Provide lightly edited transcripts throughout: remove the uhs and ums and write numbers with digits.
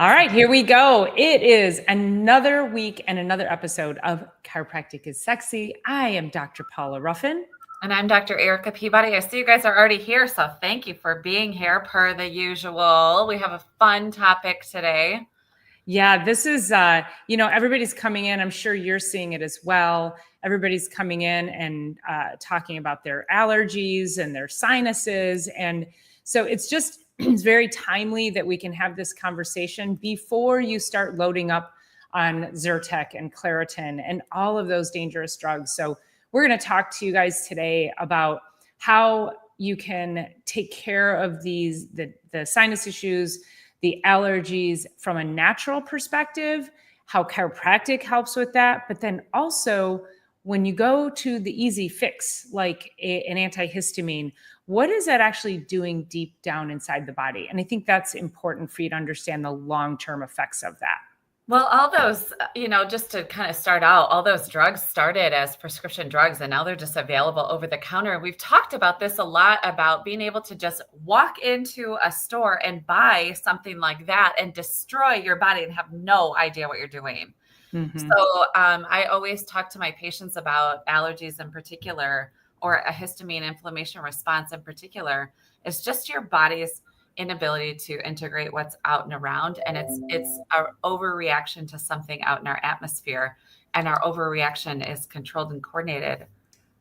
All right, here we go. It is another week and another episode of Chiropractic is Sexy. I am Dr. Paula Ruffin. And I'm Dr. Erica Peabody. I see you guys are already here, so thank you for being here per the usual. We have a fun topic today. Yeah, this is, everybody's coming in. I'm sure you're seeing it as well. Everybody's coming in and talking about their allergies and their sinuses. And so it's very timely that we can have this conversation before you start loading up on Zyrtec and Claritin and all of those dangerous drugs. So we're going to talk to you guys today about how you can take care of the sinus issues, the allergies from a natural perspective, how chiropractic helps with that, but then also when you go to the easy fix, like an antihistamine, what is that actually doing deep down inside the body? And I think that's important for you to understand the long-term effects of that. Well, all those, just to kind of start out, all those drugs started as prescription drugs, and now they're just available over the counter. We've talked about this a lot, about being able to just walk into a store and buy something like that and destroy your body and have no idea what you're doing. Mm-hmm. So I always talk to my patients about allergies in particular, or a histamine inflammation response in particular. It's just your body's inability to integrate what's out and around, and it's our overreaction to something out in our atmosphere, and our overreaction is controlled and coordinated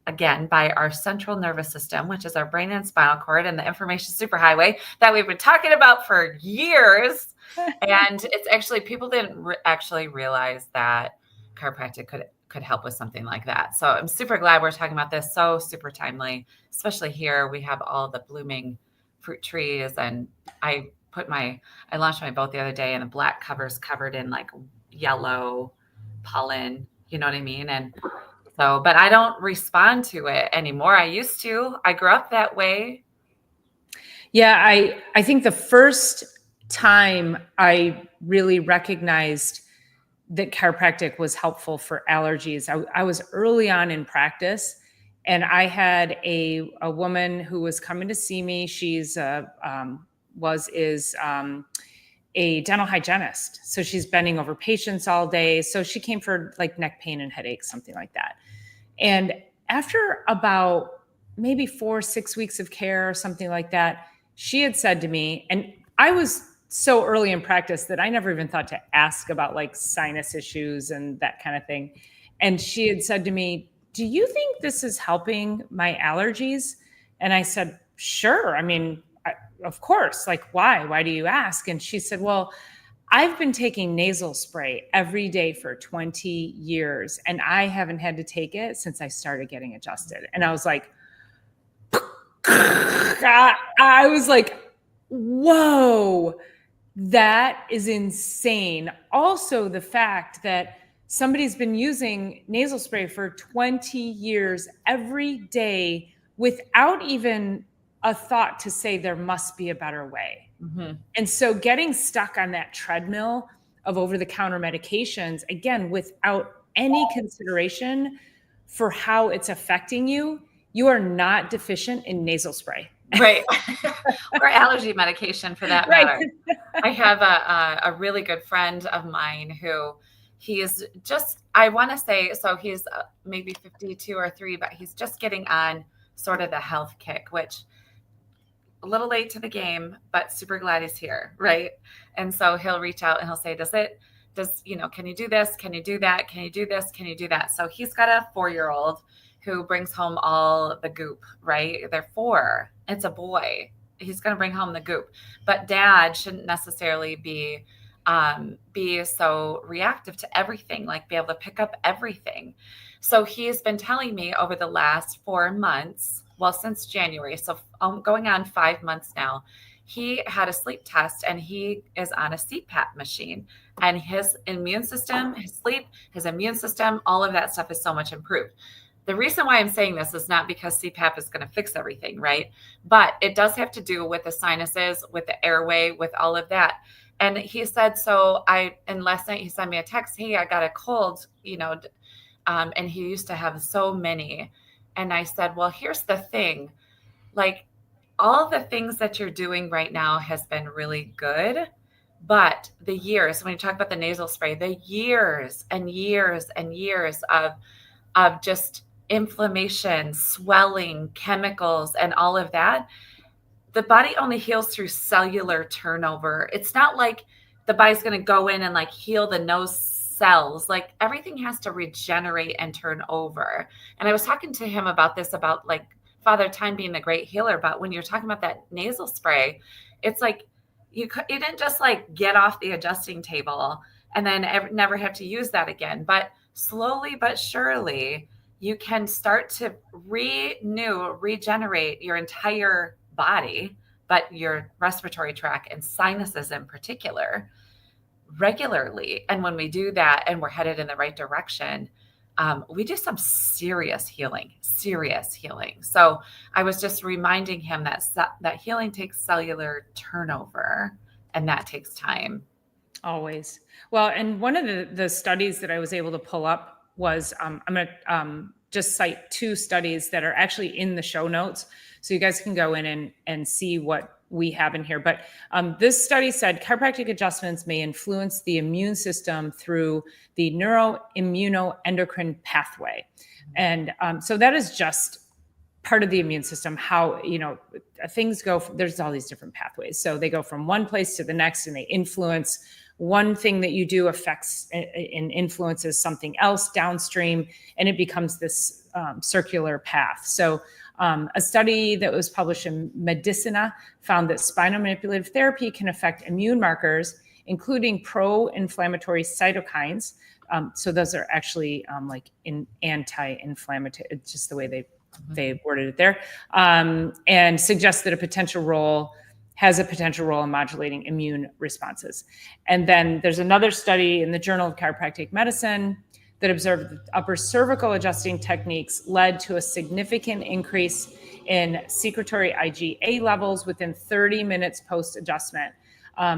again by our central nervous system, which is our brain and spinal cord and the information superhighway that we've been talking about for years. And it's actually, people didn't actually realize that chiropractic could help with something like that. So I'm super glad we're talking about this. So super timely, especially here. We have all the blooming fruit trees, and I launched my boat the other day, and the black cover's covered in like yellow pollen, you know what I mean? And so, but I don't respond to it anymore. I used to. I grew up that way. Yeah, I think the first time I really recognized that chiropractic was helpful for allergies, I was early on in practice. And I had a woman who was coming to see me. She's a dental hygienist. So she's bending over patients all day. So she came for like neck pain and headaches, something like that. And after about maybe 4 or 6 weeks of care or something like that, she had said to me, and I was so early in practice that I never even thought to ask about like sinus issues and that kind of thing. And she had said to me, "Do you think this is helping my allergies?" And I said, "Sure. I mean, of course. Like, why? Why do you ask?" And she said, "Well, I've been taking nasal spray every day for 20 years, and I haven't had to take it since I started getting adjusted." And I was like, whoa, that is insane. Also, the fact that somebody's been using nasal spray for 20 years every day without even a thought to say there must be a better way. Mm-hmm. And so getting stuck on that treadmill of over-the-counter medications, again, without any consideration for how it's affecting you, you are not deficient in nasal spray. Right. Or allergy medication for that matter. Right. I have a really good friend of mine who he is just, I want to say, so he's maybe 52 or 3, but he's just getting on sort of the health kick, which a little late to the game, but super glad he's here. Right. And so he'll reach out and he'll say, can you do this? Can you do that? Can you do this? Can you do that? So he's got a 4-year-old who brings home all the goop, right? They're 4. It's a boy. He's going to bring home the goop, but dad shouldn't necessarily be so reactive to everything, like be able to pick up everything. So he's been telling me over the last 4 months, well, since January, so going on 5 months now, he had a sleep test and he is on a CPAP machine, and his immune system, his sleep, his immune system, all of that stuff is so much improved. The reason why I'm saying this is not because CPAP is going to fix everything, right? But it does have to do with the sinuses, with the airway, with all of that. And he said, and last night he sent me a text, "Hey, I got a cold, and he used to have so many." And I said, "Well, here's the thing, like all the things that you're doing right now has been really good, But the years, when you talk about the nasal spray, the years and years and years of just inflammation, swelling, chemicals, and all of that, the body only heals through cellular turnover. It's not like the body's going to go in and like heal the nose cells. Like everything has to regenerate and turn over. And I was talking to him about this, about like Father Time being the great healer. But when you're talking about that nasal spray, it's like you didn't just like get off the adjusting table and then never have to use that again. But slowly but surely, you can start to regenerate your entire body, but your respiratory tract and sinuses in particular, regularly. And when we do that and we're headed in the right direction, we do some serious healing. So I was just reminding him that that healing takes cellular turnover, and that takes time. Always. Well, and one of the studies that I was able to pull up was I'm going to just cite two studies that are actually in the show notes, so you guys can go in and see what we have in here. But this study said chiropractic adjustments may influence the immune system through the neuroimmunoendocrine pathway. And so that is just part of the immune system, how, things go, there's all these different pathways. So they go from one place to the next, and they influence one thing that you do affects and influences something else downstream, and it becomes this circular path. So a study that was published in Medicina found that spinal manipulative therapy can affect immune markers, including pro-inflammatory cytokines. So those are actually like anti-inflammatory, it's just the way they worded it there, and suggests that has a potential role in modulating immune responses. And then there's another study in the Journal of Chiropractic Medicine that observed that upper cervical adjusting techniques led to a significant increase in secretory IgA levels within 30 minutes post-adjustment.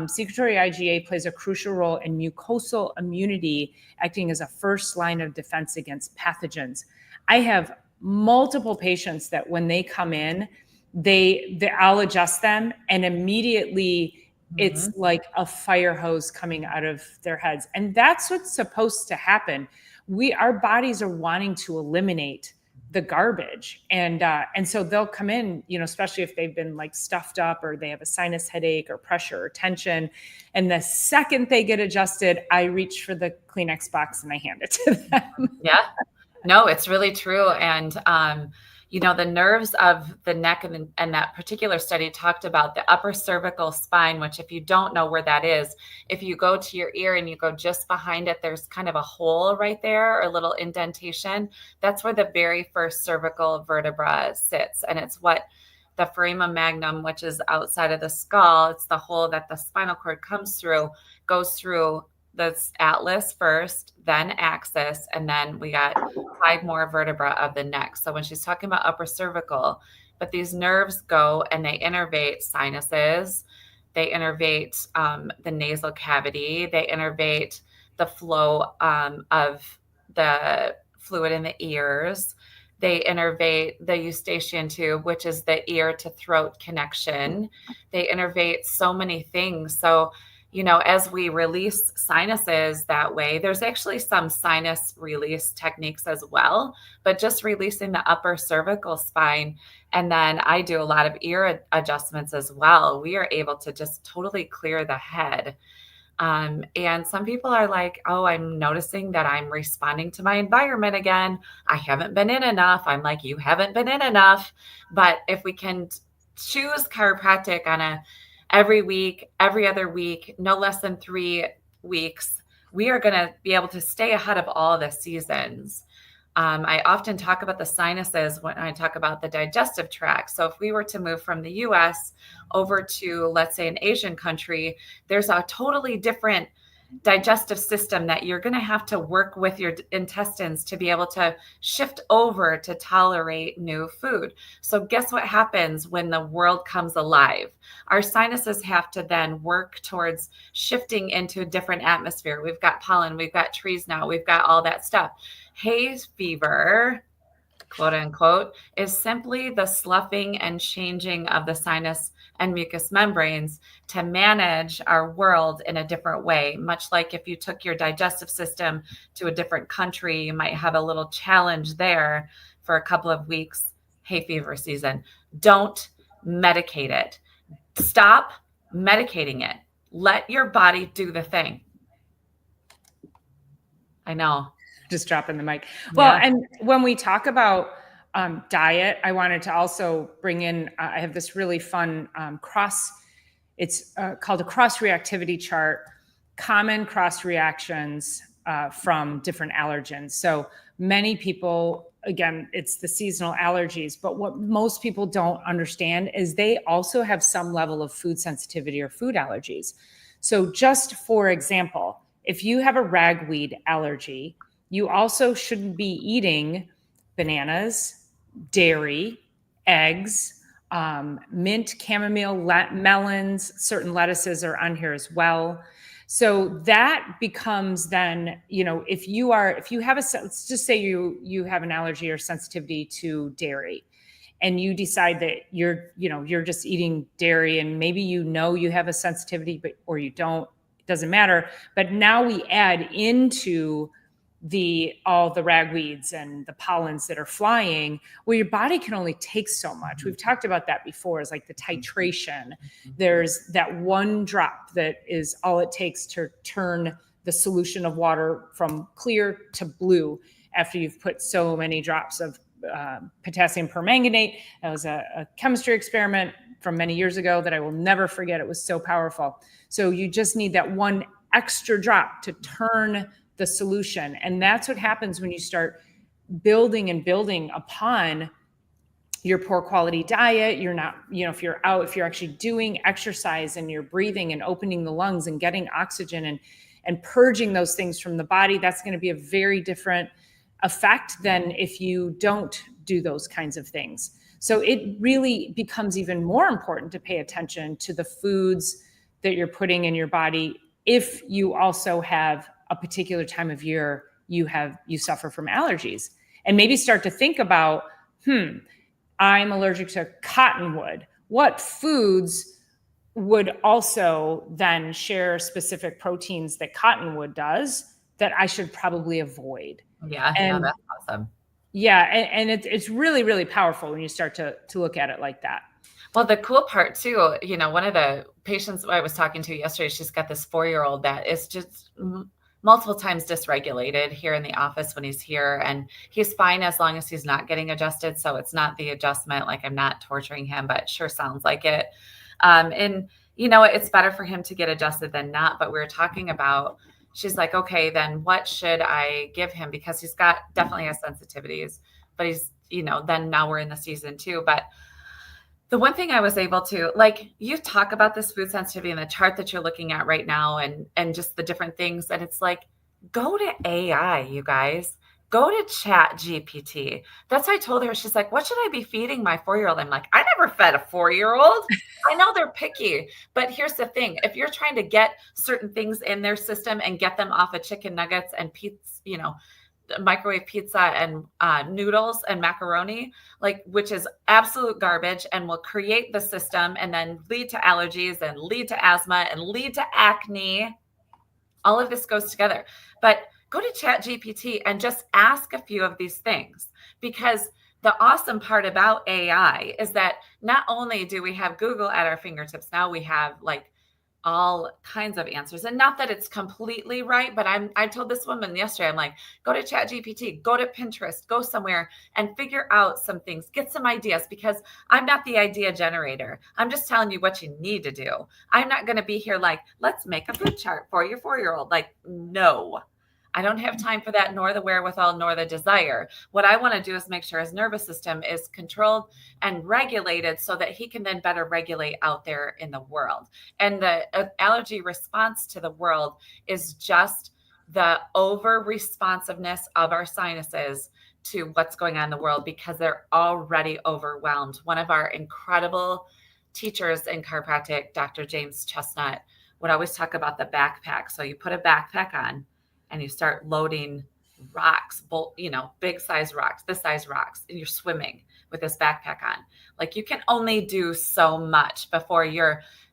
Secretory IgA plays a crucial role in mucosal immunity, acting as a first line of defense against pathogens. I have multiple patients that when they come in, I'll adjust them, and immediately it's like a fire hose coming out of their heads. And that's what's supposed to happen. Our bodies are wanting to eliminate the garbage. And so they'll come in, especially if they've been like stuffed up or they have a sinus headache or pressure or tension. And the second they get adjusted, I reach for the Kleenex box and I hand it to them. Yeah, no, it's really true. And, the nerves of the neck and that particular study talked about the upper cervical spine, which if you don't know where that is, if you go to your ear and you go just behind it, there's kind of a hole right there, or a little indentation. That's where the very first cervical vertebra sits. And it's what the foramen magnum, which is outside of the skull, it's the hole that the spinal cord comes through, goes through the atlas first, then axis, and then we got 5 more vertebrae of the neck. So when she's talking about upper cervical, but these nerves go and they innervate sinuses, they innervate the nasal cavity, they innervate the flow of the fluid in the ears, they innervate the eustachian tube, which is the ear to throat connection. They innervate so many things. So as we release sinuses that way, there's actually some sinus release techniques as well, but just releasing the upper cervical spine. And then I do a lot of ear adjustments as well. We are able to just totally clear the head. And some people are like, oh, I'm noticing that I'm responding to my environment again. I haven't been in enough. I'm like, you haven't been in enough. But if we can choose chiropractic on every week, every other week, no less than 3 weeks, we are going to be able to stay ahead of all the seasons. I often talk about the sinuses when I talk about the digestive tract. So if we were to move from the US over to, let's say, an Asian country, there's a totally different digestive system that you're going to have to work with your intestines to be able to shift over to tolerate new food. So guess what happens when the world comes alive? Our sinuses have to then work towards shifting into a different atmosphere. We've got pollen, we've got trees now, we've got all that stuff. Hay fever, quote unquote, is simply the sloughing and changing of the sinus and mucous membranes to manage our world in a different way. Much like if you took your digestive system to a different country, you might have a little challenge there for a couple of weeks. Hay fever season. Don't medicate it. Stop medicating it. Let your body do the thing. I know. Just dropping the mic. Well, Yeah. and when we talk about diet, I wanted to also bring in, I have this really fun it's called a cross reactivity chart, common cross reactions from different allergens. So many people, again, it's the seasonal allergies, but what most people don't understand is they also have some level of food sensitivity or food allergies. So just for example, if you have a ragweed allergy, you also shouldn't be eating bananas, dairy, eggs, mint, chamomile, melons, certain lettuces are on here as well. So that becomes then, if you have let's just say you have an allergy or sensitivity to dairy, and you decide that you're just eating dairy, and maybe you have a sensitivity, or you don't, it doesn't matter. But now we add into all the ragweeds and the pollens that are flying, well, your body can only take so much. We've talked about that before, is like the titration. There's that one drop that is all it takes to turn the solution of water from clear to blue after you've put so many drops of potassium permanganate. That was a chemistry experiment from many years ago that I will never forget. It was so powerful. So you just need that one extra drop to turn the solution. And that's what happens when you start building and building upon your poor quality diet. You're not, if you're actually doing exercise and you're breathing and opening the lungs and getting oxygen and purging those things from the body, that's going to be a very different effect than if you don't do those kinds of things. So it really becomes even more important to pay attention to the foods that you're putting in your body if you also have a particular time of year you suffer from allergies, and maybe start to think about, I'm allergic to cottonwood. What foods would also then share specific proteins that cottonwood does that I should probably avoid? Yeah, And that's awesome. yeah, and it's really, really powerful when you start to look at it like that. Well, the cool part too, one of the patients I was talking to yesterday, she's got this 4-year-old that is just multiple times dysregulated here in the office when he's here, and he's fine as long as he's not getting adjusted. So it's not the adjustment, like I'm not torturing him, but it sure sounds like it. And it's better for him to get adjusted than not. But we were talking about, she's like, okay, then what should I give him? Because he's definitely has sensitivities, but he's, then now we're in the season too. But the one thing I was able to, like, you talk about this food sensitivity and the chart that you're looking at right now, and just the different things. And it's like, go to AI, you guys. Go to Chat GPT. That's what I told her. She's like, what should I be feeding my 4-year-old? I'm like, I never fed a 4-year-old. I know they're picky, but here's the thing. If you're trying to get certain things in their system and get them off of chicken nuggets and pizza, microwave pizza and noodles and macaroni, which is absolute garbage and will create the system and then lead to allergies and lead to asthma and lead to acne. All of this goes together. But go to Chat GPT and just ask a few of these things, because the awesome part about AI is that not only do we have Google at our fingertips, now we have all kinds of answers. And not that it's completely right, but I told this woman yesterday, I'm like, go to Chat GPT, go to Pinterest, go somewhere and figure out some things, get some ideas, because I'm not the idea generator. I'm just telling you what you need to do. I'm not going to be here let's make a food chart for your 4-year-old. No, I don't have time for that, nor the wherewithal, nor the desire. What I want to do is make sure his nervous system is controlled and regulated so that he can then better regulate out there in the world. And the allergy response to the world is just the over responsiveness of our sinuses to what's going on in the world, because they're already overwhelmed. One of our incredible teachers in chiropractic, Dr. James Chestnut, would always talk about the backpack. So you put a backpack on, and you start loading rocks, big size rocks, this size rocks, and you're swimming. with this backpack on. Like you can only do so much before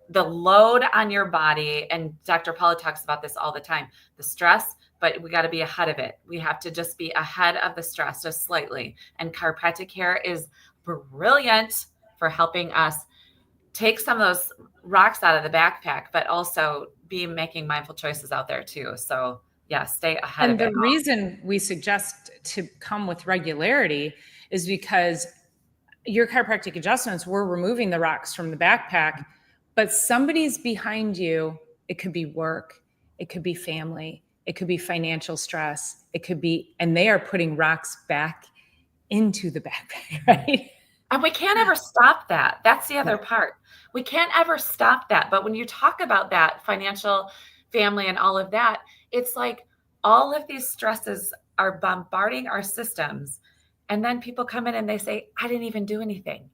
the load on your body. And Dr. Paula talks about this all the time, the stress, but we got to be ahead of it. We have to just be ahead of the stress just slightly. And chiropractic care is brilliant for helping us take some of those rocks out of the backpack, but also be making mindful choices out there too. So yeah, stay ahead of it. And the reason we suggest to come with regularity is because your chiropractic adjustments, we're removing the rocks from the backpack, but somebody's behind you. It could be work, it could be family, it could be financial stress, it could be, and they are putting rocks back into the backpack, right? And we can't ever stop that. That's the other part. We can't ever stop that. But when you talk about that financial, family, and all of that, it's like all of these stresses are bombarding our systems. And then people come in and they say, I didn't even do anything.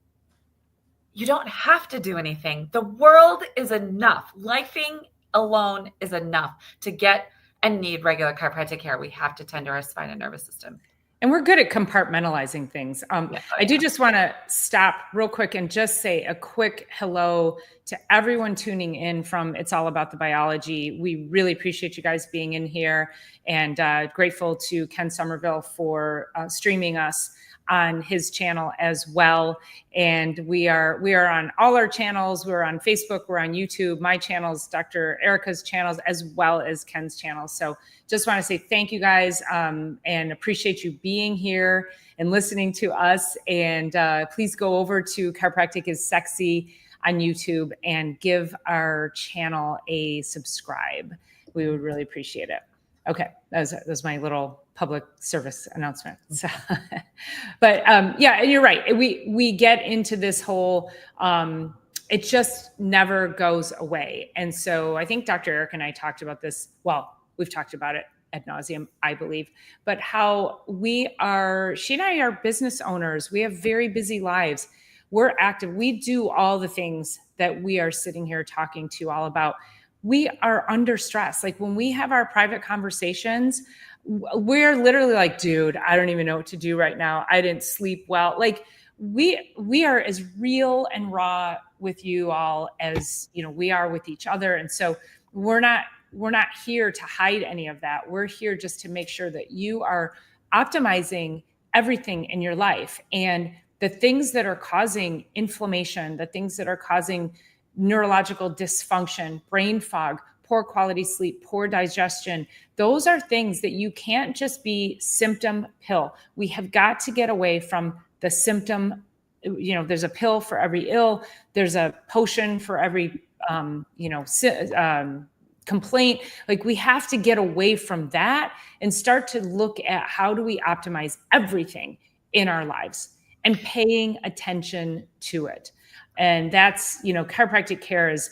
You don't have to do anything. The world is enough. Lifing alone is enough to get and need regular chiropractic care. We have to tend to our spine and nervous system. And we're good at compartmentalizing things. I do just want to stop real quick and just say a quick hello to everyone tuning in from It's All About the Biology. We really appreciate you guys being in here, and grateful to Ken Somerville for streaming us on his channel as well. And we are on all our channels. We're on Facebook, we're on YouTube, my channels, Dr. Erica's channels, as well as Ken's channel. So just want to say thank you guys, and appreciate you being here and listening to us. And please go over to Chiropractic is Sexy on YouTube and give our channel a subscribe. We would really appreciate it. Okay, that was my little public service announcement. So, but yeah, and you're right. We get into this whole, it just never goes away. And so I think Dr. Eric and I talked about this. Well, we've talked about it ad nauseum, I believe, but how she and I are business owners. We have very busy lives. We're active. We do all the things that we are sitting here talking to you all about. We are under stress. Like when we have our private conversations, we're literally like, dude, I don't even know what to do right now. I didn't sleep well. Like we are as real and raw with you all as, we are with each other. And so we're not here to hide any of that. We're here just to make sure that you are optimizing everything in your life, and the things that are causing inflammation, the things that are causing neurological dysfunction, brain fog, poor quality sleep, poor digestion. Those are things that you can't just be symptom pill. We have got to get away from the symptom. There's a pill for every ill. There's a potion for every, complaint. Like we have to get away from that and start to look at how do we optimize everything in our lives and paying attention to it. And that's, chiropractic care is,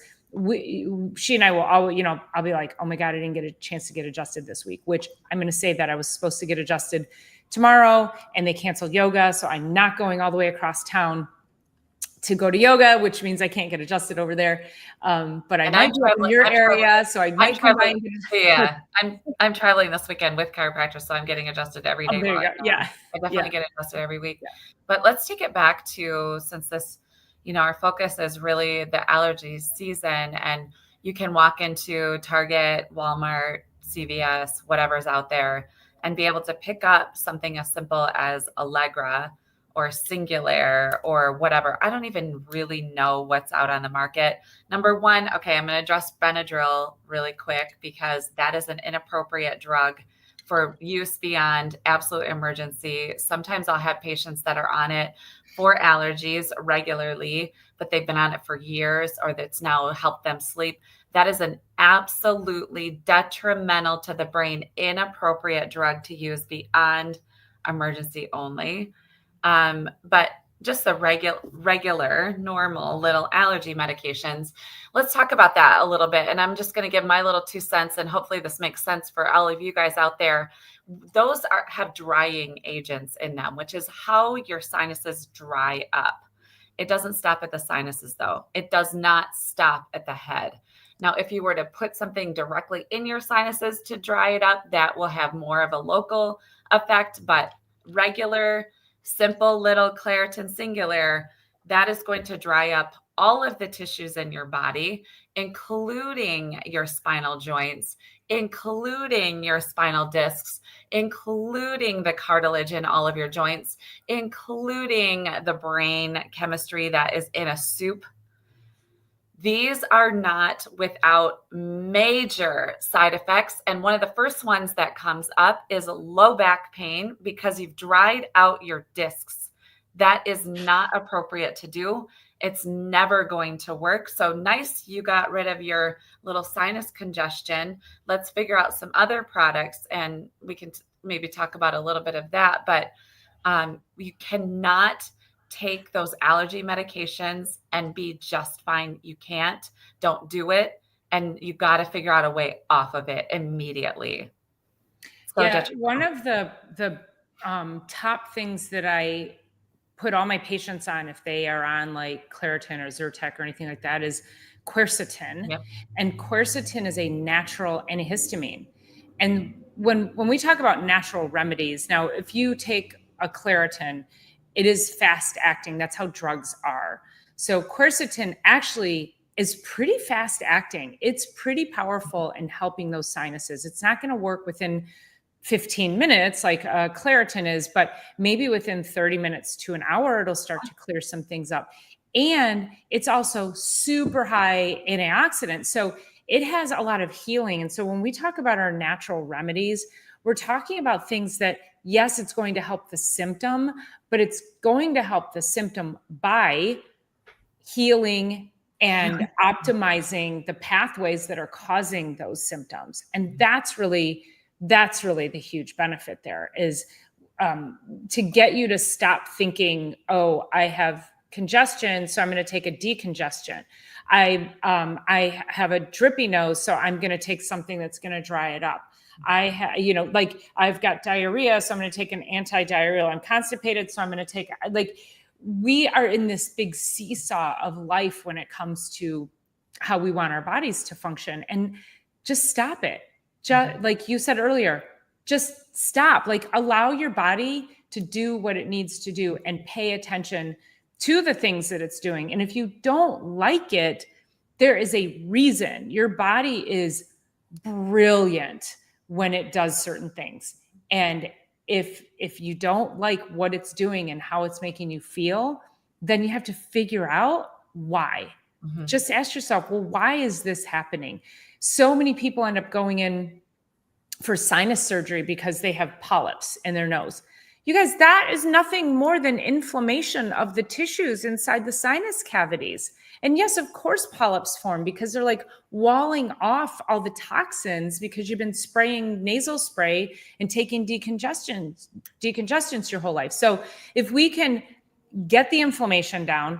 she and I will always, I'll be like, oh my God, I didn't get a chance to get adjusted this week, which I'm going to say that I was supposed to get adjusted tomorrow and they canceled yoga. So I'm not going all the way across town to go to yoga, which means I can't get adjusted over there. But I might be in your area. So I might come by. Yeah. I'm traveling this weekend with chiropractors. So I'm getting adjusted every day. Oh, there you go. Yeah. I definitely get adjusted every week. Yeah. But let's take it back to, since this, our focus is really the allergies season, and you can walk into Target, Walmart, CVS, whatever's out there, and be able to pick up something as simple as Allegra or Singular or whatever. I don't even really know what's out on the market. Number one, okay, I'm going to address Benadryl really quick because that is an inappropriate drug for use beyond absolute emergency. Sometimes I'll have patients that are on it for allergies regularly, but they've been on it for years, or that's now helped them sleep. That is an absolutely detrimental to the brain, inappropriate drug to use beyond emergency only. But just the regular, normal little allergy medications. Let's talk about that a little bit. And I'm just going to give my little 2 cents, and hopefully this makes sense for all of you guys out there. Those have drying agents in them, which is how your sinuses dry up. It doesn't stop at the sinuses though. It does not stop at the head. Now, if you were to put something directly in your sinuses to dry it up, that will have more of a local effect, but regular simple little Claritin Singular, that is going to dry up all of the tissues in your body, including your spinal joints, including your spinal discs, including the cartilage in all of your joints, including the brain chemistry that is in a soup. These are not without major side effects. And one of the first ones that comes up is low back pain because you've dried out your discs. That is not appropriate to do. It's never going to work. So nice, you got rid of your little sinus congestion. Let's figure out some other products and we can maybe talk about a little bit of that. But you cannot take those allergy medications and be just fine. You can't. Don't do it. And you got to figure out a way off of it immediately. So yeah, one of the top things that I put all my patients on if they are on like Claritin or Zyrtec or anything like that is quercetin. Yep. And quercetin is a natural antihistamine. And when we talk about natural remedies, now if you take a Claritin, it is fast acting. That's how drugs are. So quercetin actually is pretty fast acting. It's pretty powerful in helping those sinuses. It's not going to work within 15 minutes like Claritin is, but maybe within 30 minutes to an hour, it'll start to clear some things up. And it's also super high antioxidants. So it has a lot of healing. And so when we talk about our natural remedies, we're talking about things that, yes, it's going to help the symptom, but it's going to help the symptom by healing and optimizing the pathways that are causing those symptoms. And that's really the huge benefit there is to get you to stop thinking, oh, I have congestion, so I'm going to take a decongestion. I have a drippy nose, so I'm going to take something that's going to dry it up. I've got diarrhea, so I'm going to take an anti-diarrheal. I'm constipated, so I'm going to take, we are in this big seesaw of life when it comes to how we want our bodies to function, and just stop it. Just like you said earlier, just stop, allow your body to do what it needs to do and pay attention to the things that it's doing. And if you don't like it, there is a reason. Your body is brilliant when it does certain things. And if you don't like what it's doing and how it's making you feel, then you have to figure out why. Mm-hmm. Just ask yourself, well, why is this happening? So many people end up going in for sinus surgery because they have polyps in their nose. You guys, that is nothing more than inflammation of the tissues inside the sinus cavities. And yes, of course, polyps form because they're like walling off all the toxins because you've been spraying nasal spray and taking decongestants your whole life. So if we can get the inflammation down,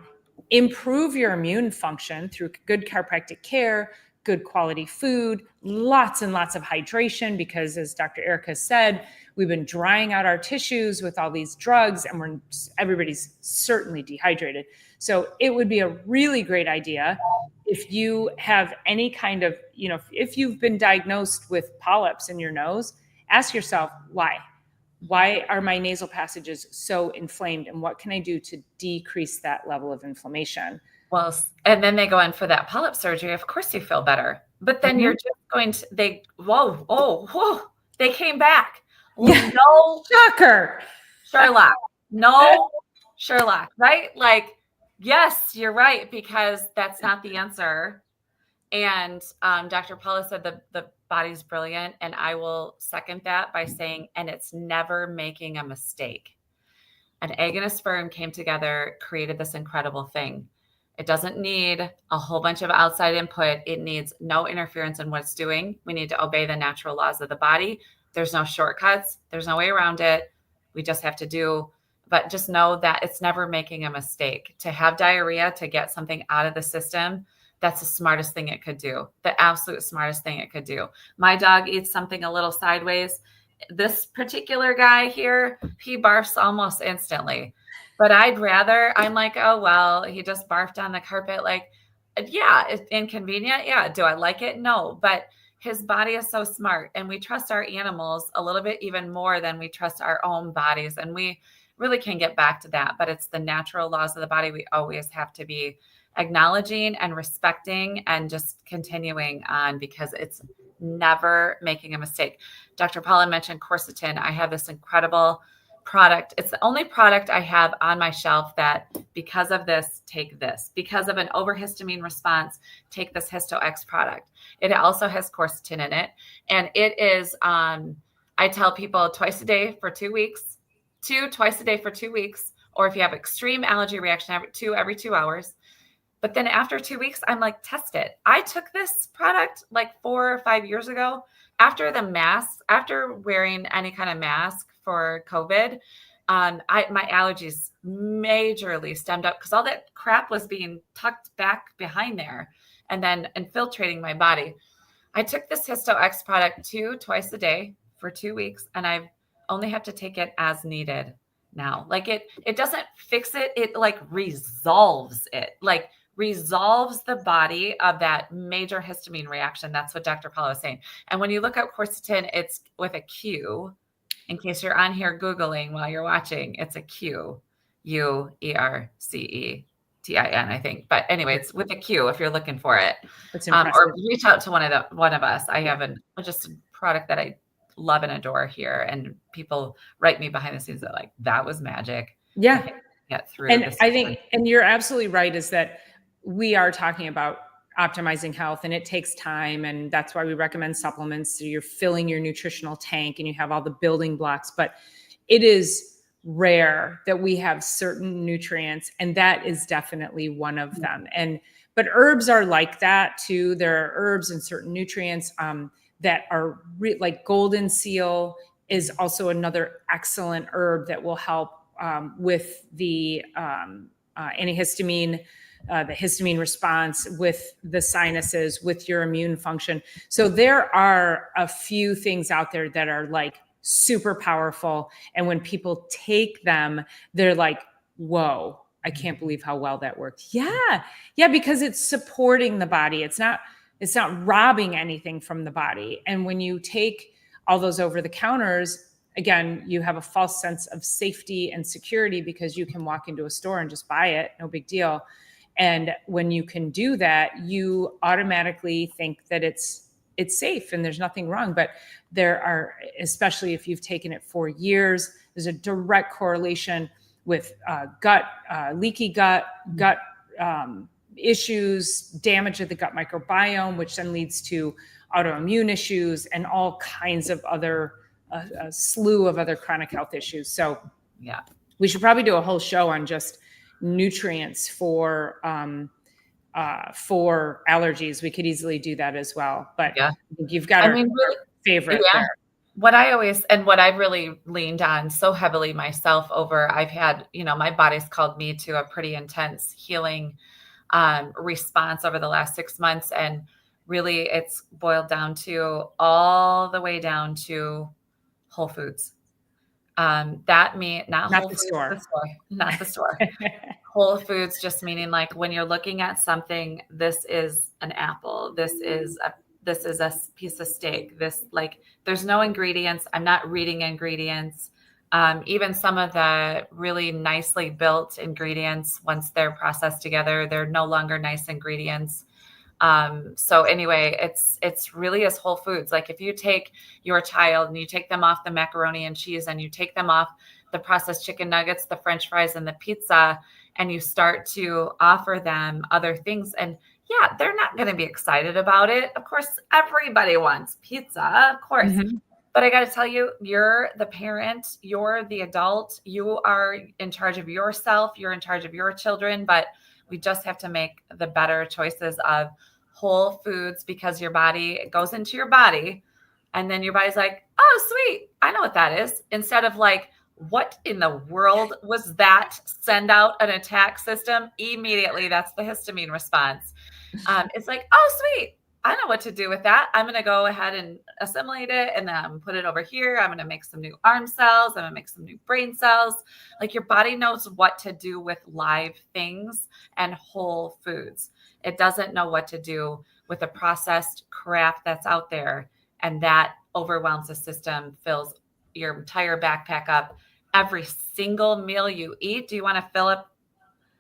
improve your immune function through good chiropractic care, good quality food, lots and lots of hydration, because as Dr. Erica said, we've been drying out our tissues with all these drugs and everybody's certainly dehydrated. So it would be a really great idea if you have any kind of, if you've been diagnosed with polyps in your nose, ask yourself, why? Why are my nasal passages so inflamed? And what can I do to decrease that level of inflammation? Well, and then they go in for that polyp surgery. Of course you feel better, but then you're just going to, they came back. Yeah. No shocker. Sherlock. No Sherlock, right? Yes, you're right, because that's not the answer. And Dr. Paula said the body's brilliant, and I will second that by saying, and it's never making a mistake. An egg and a sperm came together, created this incredible thing. It doesn't need a whole bunch of outside input. It needs no interference in what it's doing. We need to obey the natural laws of the body. There's no shortcuts. There's no way around it. We just have to do, but just know that it's never making a mistake. To have diarrhea, to get something out of the system, that's the smartest thing it could do. The absolute smartest thing it could do. My dog eats something a little sideways. This particular guy here, he barfs almost instantly. But I'm like, oh, well, he just barfed on the carpet. Yeah, it's inconvenient. Yeah. Do I like it? No. But his body is so smart, and we trust our animals a little bit even more than we trust our own bodies. And we really can get back to that, but it's the natural laws of the body we always have to be acknowledging and respecting and just continuing on, because it's never making a mistake. Dr. Paula mentioned quercetin. I have this incredible product. It's the only product I have on my shelf that, because of this, take this. Because of an overhistamine response, take this Histo-X product. It also has quercetin in it. And it is, I tell people twice a day for 2 weeks, twice a day for 2 weeks, or if you have extreme allergy reaction, every 2 hours. But then after 2 weeks, I'm like, test it. I took this product like 4 or 5 years ago after wearing any kind of mask for COVID. My allergies majorly stemmed up because all that crap was being tucked back behind there and then infiltrating my body. I took this Histo-X product twice a day for 2 weeks, and I only have to take it as needed now. Like it doesn't fix it. It like resolves it. Like resolves the body of that major histamine reaction. That's what Dr. Paula was saying. And when you look up quercetin, it's with a Q. In case you're on here Googling while you're watching, it's a Q, Uercetin, I think. But anyway, it's with a Q if you're looking for it. That's impressive. Or reach out to one of us. I have just a product that I love and adore here. And people write me behind the scenes that like, that was magic. Yeah. Get through. And I think, and you're absolutely right, is that we are talking about optimizing health, and it takes time. And that's why we recommend supplements. So you're filling your nutritional tank and you have all the building blocks, but it is rare that we have certain nutrients. And that is definitely one of them. But herbs are like that too. There are herbs and certain nutrients that are like golden seal is also another excellent herb that will help with the antihistamine, the histamine response, with the sinuses, with your immune function. So there are a few things out there that are like super powerful. And when people take them, they're like, whoa, I can't believe how well that worked. Yeah. Yeah. Because it's supporting the body. It's not robbing anything from the body. And when you take all those over the counters, again, you have a false sense of safety and security because you can walk into a store and just buy it. No big deal. And when you can do that, you automatically think that it's safe and there's nothing wrong. But there are, especially if you've taken it for years, there's a direct correlation with leaky gut issues, damage of the gut microbiome, which then leads to autoimmune issues and all kinds of other, a slew of other chronic health issues. So yeah, we should probably do a whole show on just nutrients for allergies. We could easily do that as well. But yeah, I think you've got our favorite there. What I've really leaned on so heavily myself over, I've had, my body's called me to a pretty intense healing response over the last 6 months. And really it's boiled down to all the way down to Whole Foods. That means not Whole Foods, not the store. Whole Foods just meaning like when you're looking at something, this is an apple, this is a piece of steak. There's no ingredients. I'm not reading ingredients. Even some of the really nicely built ingredients, once they're processed together, they're no longer nice ingredients. So anyway, it's really as Whole Foods. Like if you take your child and you take them off the macaroni and cheese and you take them off the processed chicken nuggets, the French fries, and the pizza, and you start to offer them other things, and yeah, they're not going to be excited about it. Of course, everybody wants pizza, of course. Mm-hmm. But I got to tell you, you're the parent, you're the adult, you are in charge of yourself, you're in charge of your children, but we just have to make the better choices of Whole Foods, because your body goes into your body and then your body's like, oh, sweet, I know what that is. Instead of like, what in the world was that? Send out an attack system immediately. That's the histamine response. It's like, oh, sweet, I know what to do with that. I'm going to go ahead and assimilate it and then put it over here. I'm going to make some new arm cells. I'm going to make some new brain cells. Like your body knows what to do with live things and Whole Foods. It doesn't know what to do with the processed crap that's out there. And that overwhelms the system, fills your entire backpack up. every single meal you eat? Do you want to fill up?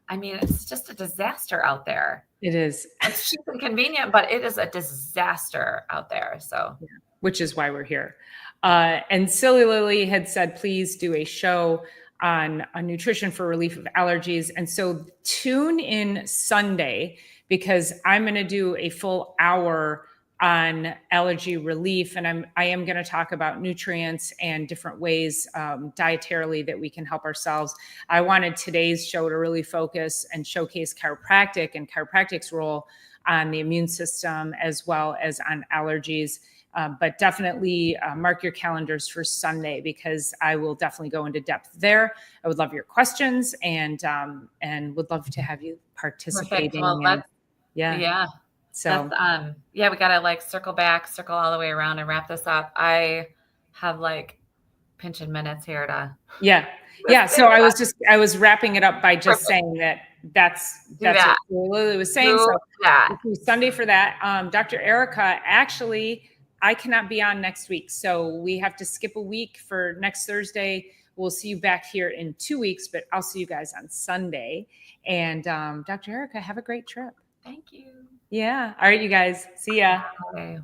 I mean, it's just a disaster out there. It is. It's cheap and convenient, but it is a disaster out there. So, yeah, which is why we're here. And Silly Lily had said, please do a show on nutrition for relief of allergies. And so tune in Sunday, because I'm going to do a full hour on allergy relief. And I am going to talk about nutrients and different ways dietarily that we can help ourselves. I wanted today's show to really focus and showcase chiropractic and chiropractic's role on the immune system as well as on allergies. But definitely mark your calendars for Sunday, because I will definitely go into depth there. I would love your questions, and would love to have you participating. Well, yeah. So we gotta like circle all the way around and wrap this up. I have like pinching minutes here to So I was wrapping it up by just saying that's what Lily was saying. So Sunday for that. Dr. Erica, actually, I cannot be on next week, so we have to skip a week for next Thursday. We'll see you back here in 2 weeks, but I'll see you guys on Sunday. And Dr. Erica, have a great trip. Thank you. Yeah. All right, you guys. See ya. Bye.